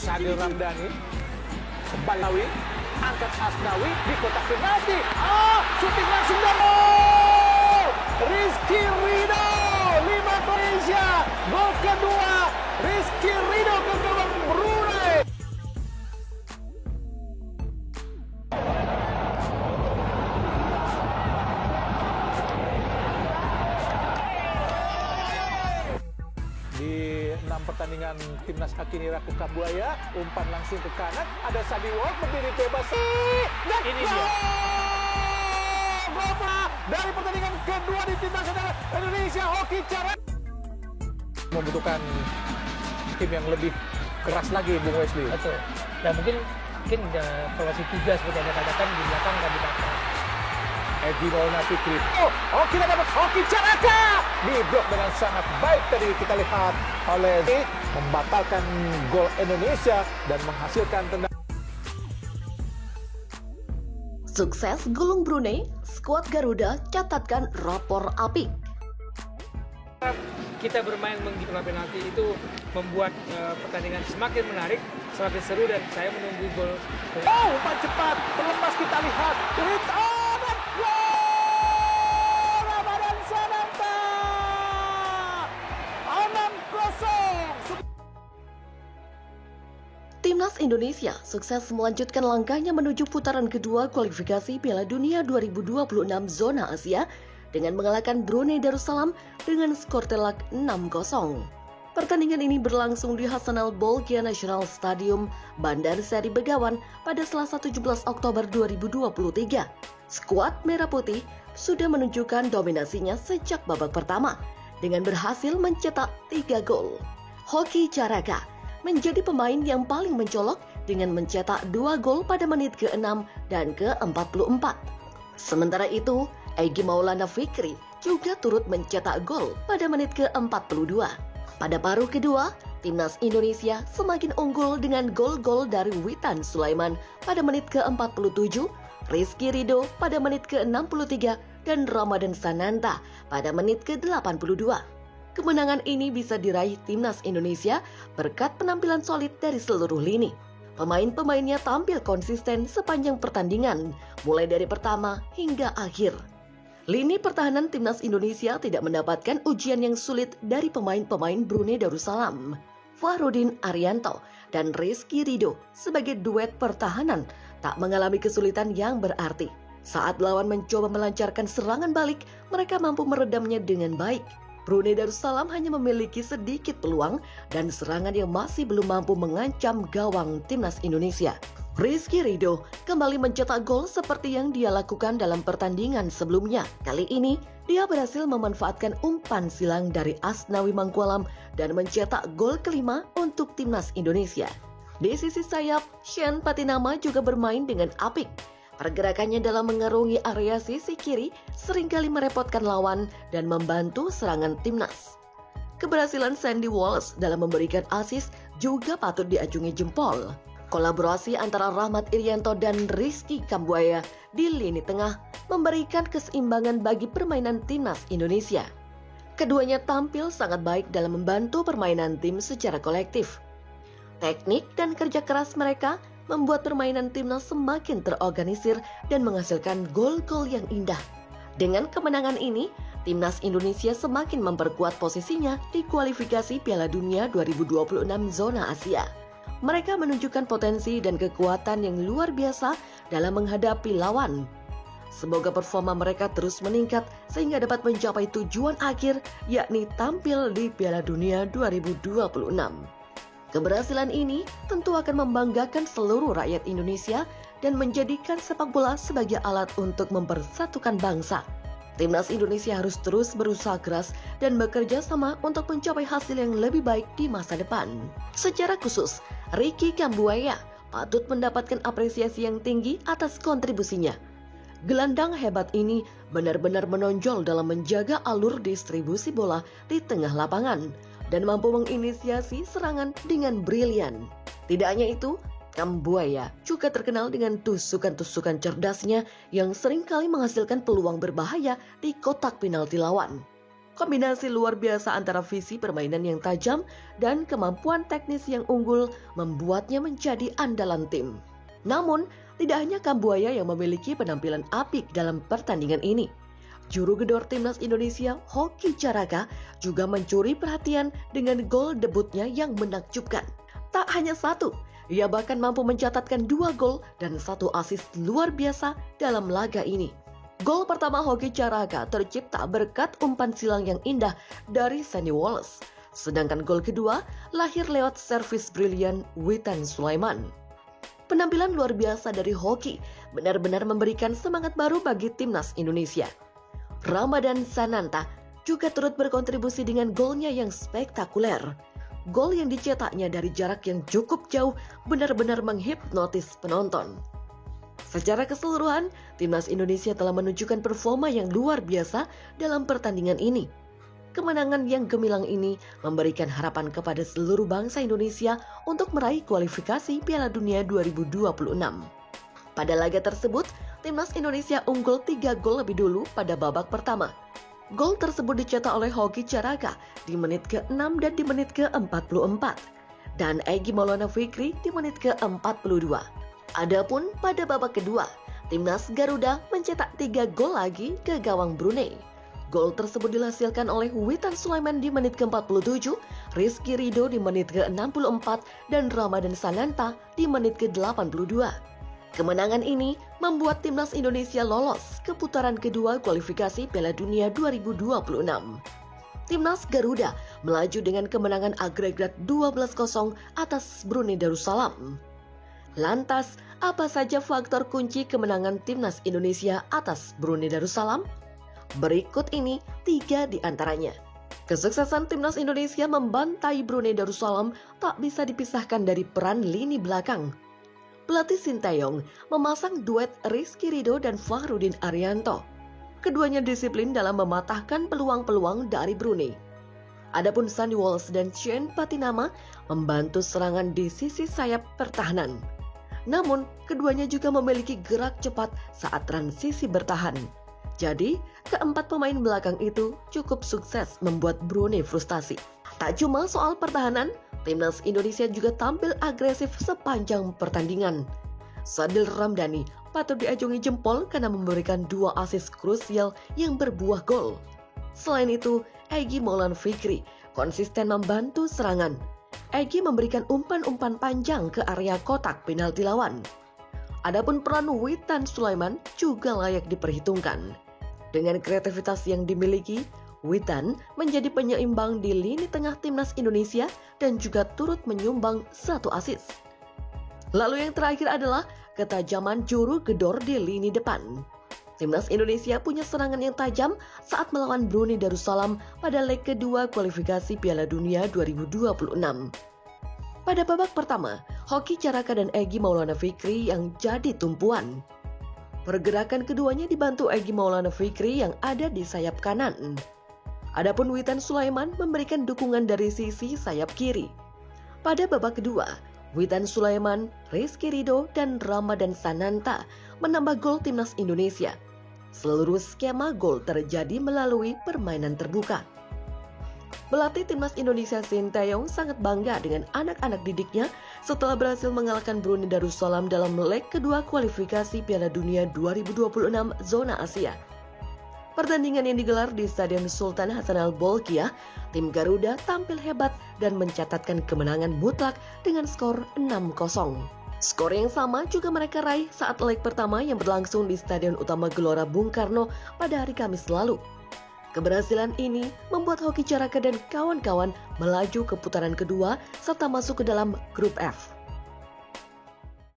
Sadil Ramdhani. Balawi, angkat Asnawi di kotak penalti. Syuting langsung dan gol! Rizky Ridho, 5 Indonesia. Gol kedua, Rizky Ridho ke gawang Brunei. Di 6 pertandingan timnas kaki Raku Kambuaya, umpan langsung ke kanan, ada Sadi Walk berdiri bebas. Dan ini dia. Gol dari pertandingan kedua di timnas Indonesia Hoki Caraka. Membutuhkan tim yang lebih keras lagi, Bung Wesley. Betul. Dan mungkin formasi 3 seperti Anda katakan di belakang nggak dipakai. Edi Maulana Fikri. Kita dapat Hoki Caraka. Diblok dengan sangat baik tadi kita lihat oleh membatalkan gol Indonesia dan menghasilkan tendang. Sukses gulung Brunei, skuad Garuda catatkan rapor apik. Kita bermain di bola penalti itu membuat pertandingan semakin menarik, semakin seru, dan saya menunggu gol. Umpan cepat, terlepas kita lihat. Dan gol! Ramadan Sananta! 6-0. Timnas Indonesia sukses melanjutkan langkahnya menuju putaran kedua kualifikasi Piala Dunia 2026 zona Asia dengan mengalahkan Brunei Darussalam dengan skor telak 6-0. Pertandingan ini berlangsung di Hassanal Bolkiah National Stadium, Bandar Seri Begawan pada Selasa 17 Oktober 2023. Skuad Merah Putih sudah menunjukkan dominasinya sejak babak pertama dengan berhasil mencetak 3 gol. Hoki Caraka menjadi pemain yang paling mencolok dengan mencetak 2 gol pada menit ke-6 dan ke-44. Sementara itu, Egy Maulana Fikri juga turut mencetak gol pada menit ke-42. Pada paruh kedua, timnas Indonesia semakin unggul dengan gol-gol dari Witan Sulaiman pada menit ke-47, Rizky Ridho pada menit ke-63, dan Ramadan Sananta pada menit ke-82. Kemenangan ini bisa diraih timnas Indonesia berkat penampilan solid dari seluruh lini. Pemain-pemainnya tampil konsisten sepanjang pertandingan, mulai dari pertama hingga akhir. Lini pertahanan timnas Indonesia tidak mendapatkan ujian yang sulit dari pemain-pemain Brunei Darussalam. Fahrudin Arianto dan Rizky Ridho sebagai duet pertahanan tak mengalami kesulitan yang berarti. Saat lawan mencoba melancarkan serangan balik, mereka mampu meredamnya dengan baik. Brunei Darussalam hanya memiliki sedikit peluang dan serangan yang masih belum mampu mengancam gawang timnas Indonesia. Rizky Ridho kembali mencetak gol seperti yang dia lakukan dalam pertandingan sebelumnya. Kali ini, dia berhasil memanfaatkan umpan silang dari Asnawi Mangkualam dan mencetak gol kelima untuk timnas Indonesia. Di sisi sayap, Shen Patinama juga bermain dengan apik. Pergerakannya dalam mengarungi area sisi kiri seringkali merepotkan lawan dan membantu serangan timnas. Keberhasilan Sandy Walsh dalam memberikan assist juga patut diacungi jempol. Kolaborasi antara Rahmat Irianto dan Rizky Kambuaya di lini tengah memberikan keseimbangan bagi permainan timnas Indonesia. Keduanya tampil sangat baik dalam membantu permainan tim secara kolektif. Teknik dan kerja keras mereka membuat permainan timnas semakin terorganisir dan menghasilkan gol-gol yang indah. Dengan kemenangan ini, timnas Indonesia semakin memperkuat posisinya di kualifikasi Piala Dunia 2026 zona Asia. Mereka menunjukkan potensi dan kekuatan yang luar biasa dalam menghadapi lawan. Semoga performa mereka terus meningkat sehingga dapat mencapai tujuan akhir, yakni tampil di Piala Dunia 2026. Keberhasilan ini tentu akan membanggakan seluruh rakyat Indonesia dan menjadikan sepak bola sebagai alat untuk mempersatukan bangsa. Timnas Indonesia harus terus berusaha keras dan bekerja sama untuk mencapai hasil yang lebih baik di masa depan. Secara khusus, Rizky Kambuaya patut mendapatkan apresiasi yang tinggi atas kontribusinya. Gelandang hebat ini benar-benar menonjol dalam menjaga alur distribusi bola di tengah lapangan dan mampu menginisiasi serangan dengan brilian. Tidak hanya itu, Kambuaya juga terkenal dengan tusukan-tusukan cerdasnya yang seringkali menghasilkan peluang berbahaya di kotak penalti lawan. Kombinasi luar biasa antara visi permainan yang tajam dan kemampuan teknis yang unggul membuatnya menjadi andalan tim. Namun, tidak hanya Kambuaya yang memiliki penampilan apik dalam pertandingan ini. Juru gedor timnas Indonesia, Hoki Caraka, juga mencuri perhatian dengan gol debutnya yang menakjubkan. Tak hanya satu, ia bahkan mampu mencatatkan 2 gol dan 1 assist luar biasa dalam laga ini. Gol pertama Hoki Caraka tercipta berkat umpan silang yang indah dari Sandy Wallace. Sedangkan gol kedua lahir lewat servis brilian Witan Sulaiman. Penampilan luar biasa dari Hoki benar-benar memberikan semangat baru bagi timnas Indonesia. Ramadan Sananta juga turut berkontribusi dengan golnya yang spektakuler. Gol yang dicetaknya dari jarak yang cukup jauh benar-benar menghipnotis penonton. Secara keseluruhan, timnas Indonesia telah menunjukkan performa yang luar biasa dalam pertandingan ini. Kemenangan yang gemilang ini memberikan harapan kepada seluruh bangsa Indonesia untuk meraih kualifikasi Piala Dunia 2026. Pada laga tersebut, timnas Indonesia unggul 3 gol lebih dulu pada babak pertama. Gol tersebut dicetak oleh Hoki Caraka di menit ke-6 dan di menit ke-44, dan Egy Maulana Fikri di menit ke-42. Adapun pada babak kedua, timnas Garuda mencetak 3 gol lagi ke gawang Brunei. Gol tersebut dihasilkan oleh Witan Sulaiman di menit ke-47, Rizky Ridho di menit ke-64, dan Ramadan Sananta di menit ke-82. Kemenangan ini membuat timnas Indonesia lolos ke putaran kedua kualifikasi Piala Dunia 2026. Timnas Garuda melaju dengan kemenangan agregat 12-0 atas Brunei Darussalam. Lantas, apa saja faktor kunci kemenangan timnas Indonesia atas Brunei Darussalam? Berikut ini 3 di antaranya. Kesuksesan timnas Indonesia membantai Brunei Darussalam tak bisa dipisahkan dari peran lini belakang. Pelatih Sinteyong memasang duet Rizky Ridho dan Fahrudin Arianto. Keduanya disiplin dalam mematahkan peluang-peluang dari Brunei. Adapun Sandy Wallace dan Shane Patinama membantu serangan di sisi sayap pertahanan. Namun, keduanya juga memiliki gerak cepat saat transisi bertahan. Jadi, keempat pemain belakang itu cukup sukses membuat Brunei frustasi. Tak cuma soal pertahanan, timnas Indonesia juga tampil agresif sepanjang pertandingan. Sadil Ramdhani patut diacungi jempol karena memberikan 2 assist krusial yang berbuah gol. Selain itu, Egy Maulana Fikri konsisten membantu serangan. Egy memberikan umpan-umpan panjang ke area kotak penalti lawan. Adapun peran Witan Sulaiman juga layak diperhitungkan. Dengan kreativitas yang dimiliki, Witan menjadi penyeimbang di lini tengah timnas Indonesia dan juga turut menyumbang 1 assist. Lalu yang terakhir adalah ketajaman juru gedor di lini depan. Timnas Indonesia punya serangan yang tajam saat melawan Brunei Darussalam pada leg kedua kualifikasi Piala Dunia 2026. Pada babak pertama, Hoki Caraka dan Egy Maulana Fikri yang jadi tumpuan. Pergerakan keduanya dibantu Egy Maulana Fikri yang ada di sayap kanan. Adapun Witan Sulaiman memberikan dukungan dari sisi sayap kiri. Pada babak kedua, Witan Sulaiman, Rizky Ridho, dan Ramadan Sananta menambah gol timnas Indonesia. Seluruh skema gol terjadi melalui permainan terbuka. Pelatih timnas Indonesia Sinteyong sangat bangga dengan anak-anak didiknya setelah berhasil mengalahkan Brunei Darussalam dalam leg kedua kualifikasi Piala Dunia 2026 zona Asia. Pertandingan yang digelar di Stadion Sultan Hasanal Bolkiah, tim Garuda tampil hebat dan mencatatkan kemenangan mutlak dengan skor 6-0. Skor yang sama juga mereka raih saat leg pertama yang berlangsung di Stadion Utama Gelora Bung Karno pada hari Kamis lalu. Keberhasilan ini membuat Hoki Caraka dan kawan-kawan melaju ke putaran kedua serta masuk ke dalam grup F.